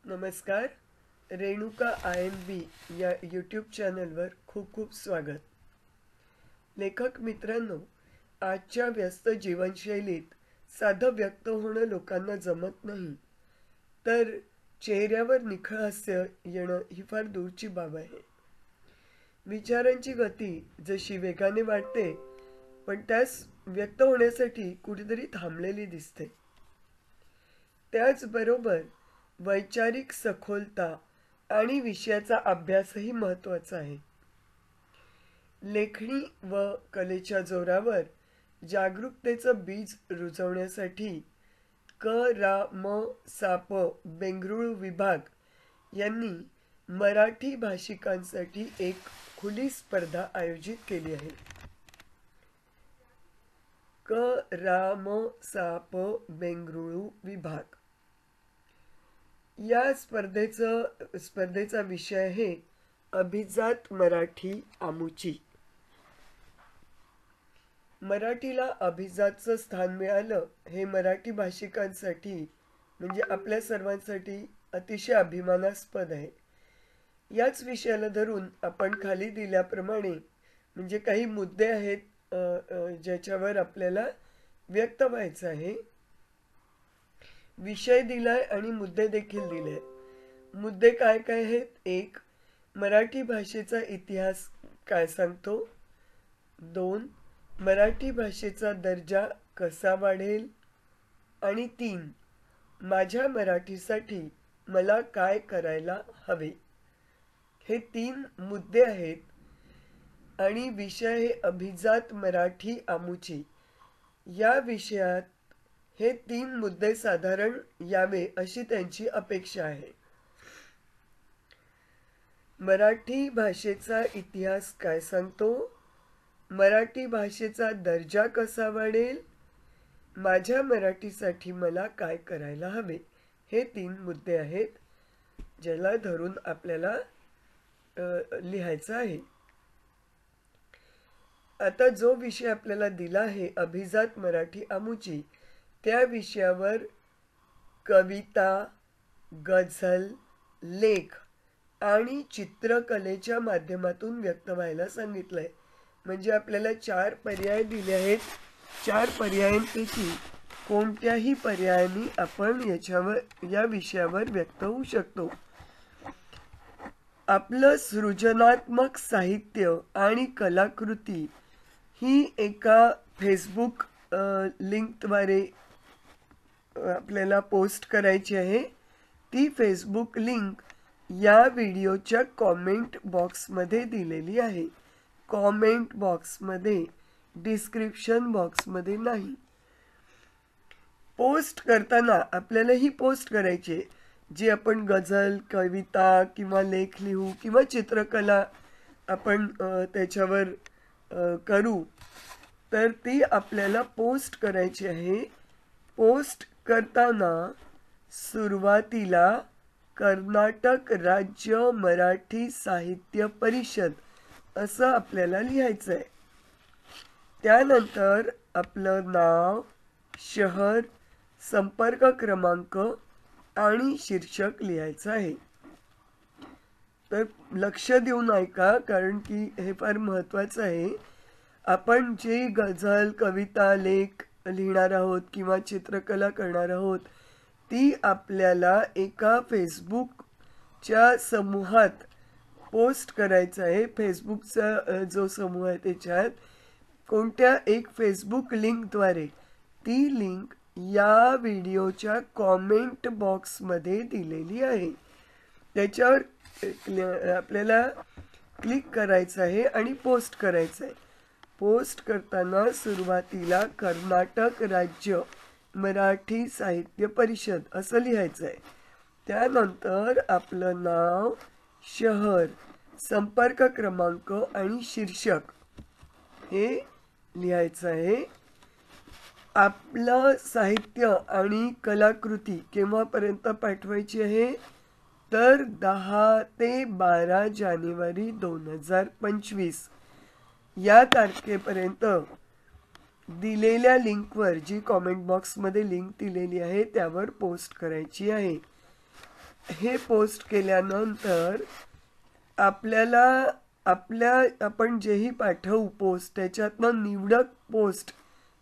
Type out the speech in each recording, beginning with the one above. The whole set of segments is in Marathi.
नमस्कार. रेणुका IMB या यूट्यूब चॅनलवर खूप खूप स्वागत. लेखक मित्रांनो, आजच्या व्यस्त जीवनशैलीत साधं व्यक्त होणं लोकांना जमत नाही, तर चेहऱ्यावर निखळ हास्य येणं ही फार दूरची बाब आहे. विचारांची गती जशी वेगाने वाढते, पण त्यास व्यक्त होण्यासाठी कुठेतरी थांबलेली दिसते. त्याचबरोबर वैचारिक सखोलता आणि विषयाचा अभ्यासही महत्त्वाचा आहे. लेखणी व कलेच्या जोरावर जागरूकतेचं बीज रुजवण्यासाठी क.रा.म.सा.प. बेंगळुरू विभाग यांनी मराठी भाषिकांसाठी एक खुली स्पर्धा आयोजित केली आहे. क.रा.म.सा.प. बेंगळुरू विभाग या स्पर्धेचा विषय आहे अभिजात मराठी आमुची. मराठीला अभिजातचं स्थान मिळालं हे मराठी भाषिकांसाठी म्हणजे आपल्या सर्वांसाठी अतिशय अभिमानास्पद आहे. याच विषयाला धरून आपण खाली दिल्याप्रमाणे म्हणजे काही मुद्दे आहेत ज्याच्यावर आपल्याला व्यक्त व्हायचं आहे. विषय दिलाय आणि मुद्दे देखील दिले. मुद्दे काय काय आहेत? 1. मराठी भाषेचा इतिहास काय सांगतो. 2. मराठी भाषेचा दर्जा कसा वाढेल. आणि 3. माझ्या मराठीसाठी मला काय करायला हवे. हे 3 मुद्दे आहेत आणि विषय हे अभिजात मराठी आमुची. या विषयात हे 3 मुद्दे साधारण यावे अशी त्यांची अपेक्षा आहे. मराठी भाषेचा इतिहास काय सांगतो. मराठी भाषेचा दर्जा कसा वाढेल. माझ्या मराठीसाठी मला काय करायला हवे. हे 3 मुद्दे आहेत ज्याला धरून आपल्याला लिहायचं आहे. आता जो विषय आपल्याला दिला आहे अभिजात मराठी आमुची, त्या विषयावर कविता, गझल, लेख आणि चित्रकलेच्या माध्यमातून व्यक्त व्हायला सांगितलंय. म्हणजे आपल्याला 4 पर्याय दिले आहेत. 4 पर्यायांपैकी कोणत्याही पर्यायाने आपण या विषयावर व्यक्त होऊ शकतो. आपलं सृजनात्मक साहित्य आणि कलाकृती ही एका फेसबुक लिंकद्वारे आपल्याला पोस्ट करायची आहे. ती फेसबुक लिंक या व्हिडिओच्या कॉमेंट बॉक्समध्ये दिलेली आहे. कॉमेंट बॉक्समध्ये, डिस्क्रिप्शन बॉक्समध्ये नाही. पोस्ट करताना आपल्याला ही पोस्ट करायची जी आपण गझल, कविता किंवा लेख लिहू किंवा चित्रकला आपण त्याच्यावर करू, तर ती आपल्याला पोस्ट करायची आहे. पोस्ट करताना सुरुवातीला कर्नाटक राज्य मराठी साहित्य परिषद असं आपल्याला लिहायचं आहे. त्यानंतर आपलं नाव, शहर, संपर्क क्रमांक आणि शीर्षक लिहायचं आहे. तर लक्ष देऊन ऐका, कारण की हे फार महत्त्वाचं आहे. आपण जे गझल, कविता, लेख लिहिणार आहोत किंवा चित्रकला करणार आहोत ती आपल्याला एका फेसबुकच्या समूहात पोस्ट करायचं आहे. फेसबुकचा जो समूह आहे त्याच्यात कोणत्या एक फेसबुक लिंकद्वारे ती लिंक या व्हिडिओच्या कॉमेंट बॉक्समध्ये दिलेली आहे. त्याच्यावर आपल्याला क्लिक करायचं आहे आणि पोस्ट करायचं आहे. पोस्ट करताना सुरुवातीला कर्नाटक राज्य मराठी साहित्य परिषद असं लिहायचं आहे. त्यानंतर आपलं नाव, शहर, संपर्क क्रमांक आणि शीर्षक हे लिहायचं आहे. आपलं साहित्य आणि कलाकृती केव्हापर्यंत पाठवायची आहे, तर 10 ते 12 जानेवारी 2025 या तारखेपर्यंत दिलेल्या लिंकवर, जी कॉमेंट बॉक्समध्ये लिंक दिलेली आहे त्यावर पोस्ट करायची आहे. हे पोस्ट केल्यानंतर आपल्याला आपण जेही पाठवू पोस्ट त्याच्यातनं निवडक पोस्ट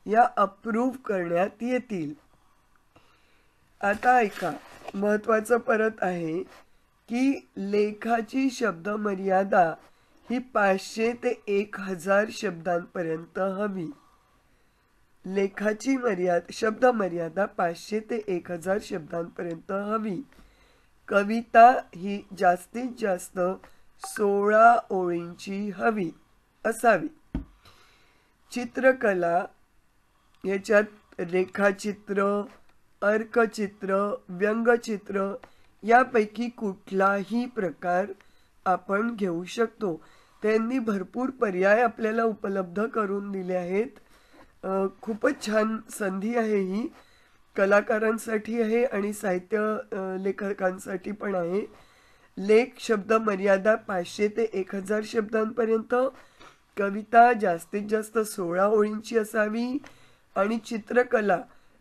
या अप्रूव्ह करण्यात येतील. आता ऐका, महत्वाचं परत आहे की लेखाची शब्द मर्यादा ही 500 ते 1000 शब्दांपर्यंत हवी. लेखाची शब्द मर्यादा 500 ते 1000 शब्दांपर्यंत हवी. कविता ही जास्तीत जास्त 16 ओळींची असावी. चित्रकला याच्यात रेखाचित्र, अर्कचित्र, व्यंगचित्र यापैकी कुठलाही प्रकार आपण घेऊ शकतो. त्यांनी भरपूर पर्याय आपल्याला उपलब्ध करून दिले आहेत. खूपच छान संधी आहे ही. कलाकारांसाठी आहे आणि साहित्य लेखकांसाठी पण आहे. लेख शब्द मर्यादा 500 ते 1000 शब्दांपर्यंत, कविता जास्तीत जास्त 16 ओळींची असावी आणि चित्रकला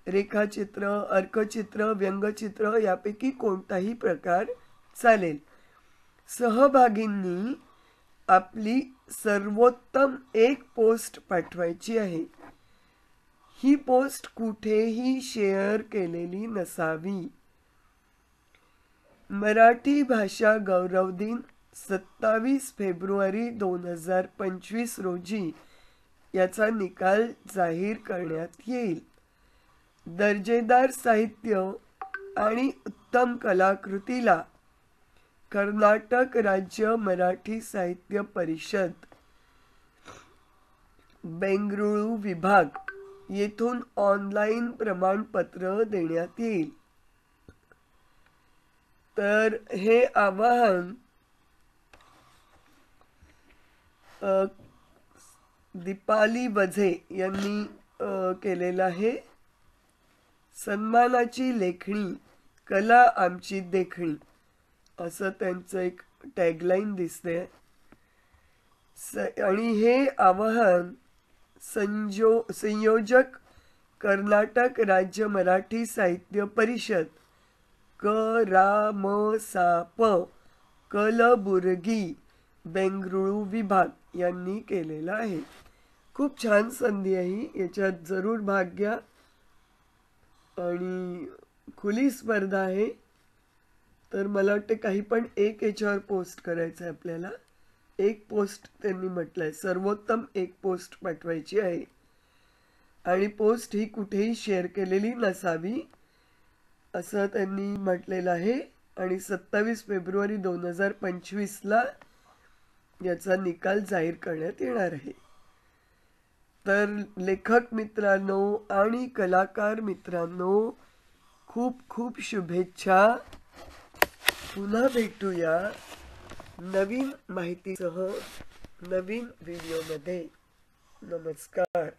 रेखाचित्र, अर्कचित्र, व्यंगचित्र यापैकी कोणताही प्रकार चालेल. सहभागींनी आपली सर्वोत्तम एक पोस्ट पाठवायची आहे. ही पोस्ट कुठेही शेअर केलेली नसावी. मराठी भाषा गौरव दिन 27 फेब्रुवारी 2025 रोजी याचा निकाल जाहीर करण्यात येईल. दर्जेदार साहित्य आणि उत्तम कलाकृतीला कर्नाटक राज्य मराठी साहित्य परिषद बेंगळुरू विभाग येथून ऑनलाईन प्रमाणपत्र देण्यात येईल. तर हे आवाहन दीपाली वझे यांनी केलेलं आहे. सन्मानाची लेखणी, कला आमची देखणी असं त्यांचं एक टॅगलाईन दिसते. आणि हे आवाहन संयोजक कर्नाटक राज्य मराठी साहित्य परिषद क.रा.म.सा.प. कलबुर्गी बेंगळुरू विभाग यांनी केलेला आहे. खूप छान संधी आहे, याच्यात जरूर भाग घ्या. आणि खुली स्पर्धा आहे. तर मला वाटते काही पण एक याच्यावर पोस्ट करायचं आहे आपल्याला. एक पोस्ट त्यांनी म्हटलंय, सर्वोत्तम एक पोस्ट पाठवायची आहे आणि पोस्ट ही कुठेही शेअर केलेली नसावी असं त्यांनी म्हटलेलं आहे. आणि 27 फेब्रुवारी 2025ला याचा निकाल जाहीर करण्यात येणार आहे. तर लेखक मित्रांनो आणि कलाकार मित्रांनो, खूप खूप शुभेच्छा. पुन्हा भेटूया नवीन माहितीसह नवीन व्हिडिओमध्ये. नमस्कार.